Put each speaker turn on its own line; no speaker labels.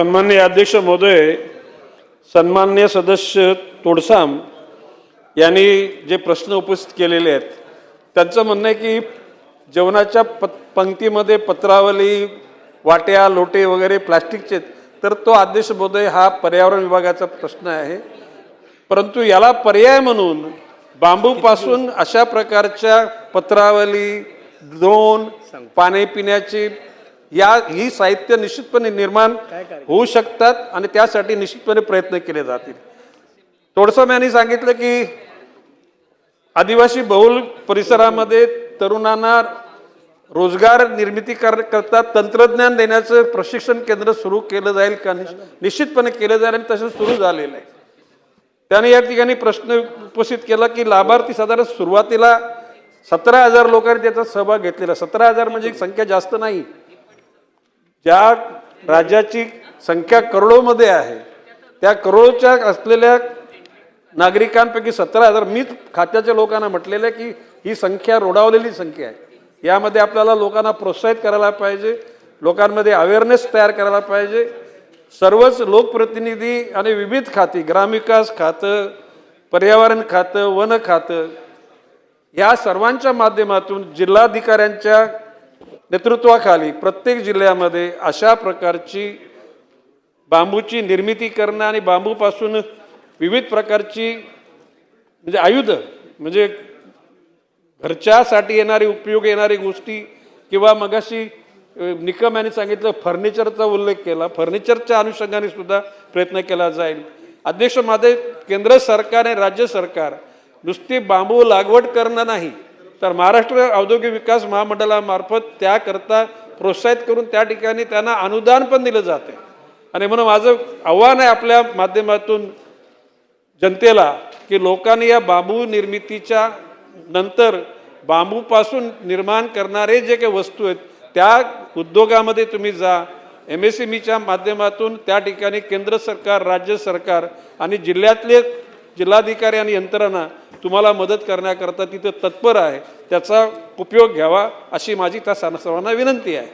सन्माननीय अध्यक्ष महोदय, सन्माननीय सदस्य तोडसाम यांनी जे प्रश्न उपस्थित केलेले आहेत त्यांचं म्हणणं आहे की जेवणाच्या पंक्तीमध्ये पत्रावली, वाट्या, लोटे वगैरे प्लास्टिकचे, तर तो अध्यक्ष महोदय हा पर्यावरण विभागाचा प्रश्न आहे। परंतु याला पर्याय म्हणून बांबूपासून अशा प्रकारच्या पत्रावली, द्रोण, पाणी पिण्याची ही साहित्य निश्चितपणे निर्माण होऊ शकतात आणि त्यासाठी निश्चितपणे प्रयत्न केले जातील। तोडसाम यांनी सांगितलं की आदिवासी बहुल परिसरामध्ये तरुणांना रोजगार निर्मिती करता तंत्रज्ञान देण्याचं प्रशिक्षण केंद्र सुरू केलं जाईल का? निश्चितपणे केलं जाईल आणि तसं सुरू झालेलं आहे। त्याने या ठिकाणी प्रश्न उपस्थित केला की लाभार्थी साधारण सुरुवातीला 17,000 लोकांनी त्याचा सहभाग घेतलेला। 17,000 म्हणजे संख्या जास्त नाही। ज्या राज्याची संख्या करोडोमध्ये आहे त्या करोडच्या असलेल्या नागरिकांपैकी 17,000 मी खात्याच्या लोकांना म्हटलेलं आहे की ही संख्या रोडावलेली संख्या आहे। यामध्ये आपल्याला लोकांना प्रोत्साहित करायला पाहिजे, लोकांमध्ये अवेअरनेस तयार करायला पाहिजे। सर्वच लोकप्रतिनिधी आणि विविध खाती, ग्रामविकास खातं, पर्यावरण खातं, वन खातं, या सर्वांच्या माध्यमातून जिल्हाधिकाऱ्यांच्या नेतृत्वाखाली प्रत्येक जिल्ह्यामध्ये अशा प्रकारची बांबूची निर्मिती करणं आणि बांबूपासून विविध प्रकारची म्हणजे आयुध, म्हणजे घरच्यासाठी येणारी उपयोग येणारी गोष्टी, किंवा मगाशी निकम यांनी सांगितलं फर्निचरचा उल्लेख केला, फर्निचरच्या अनुषंगाने सुद्धा प्रयत्न केला जाईल। अध्यक्ष महोदय, केंद्र सरकार आणि राज्य सरकार नुसती बांबू लागवड करणं नाही तर महाराष्ट्र औद्योगिक विकास महामंडळामार्फत त्याकरता प्रोत्साहित करून त्या ठिकाणी त्यांना अनुदान पण दिलं जाते। आणि म्हणून माझं आव्हान आहे आपल्या माध्यमातून जनतेला की लोकांनी या बांबू निर्मितीच्या नंतर बांबूपासून निर्माण करणारे जे काही वस्तू आहेत त्या उद्योगामध्ये तुम्ही जा। MSMEच्या माध्यमातून त्या ठिकाणी केंद्र सरकार, राज्य सरकार आणि जिल्ह्यातले जिल्हाधिकारी आणि यंत्रणा तुम्हाला मदत करण्याकरता तिथे तत्पर आहे। त्याचा उपयोग घ्यावा अशी माझी त्या सर्वांना विनंती आहे।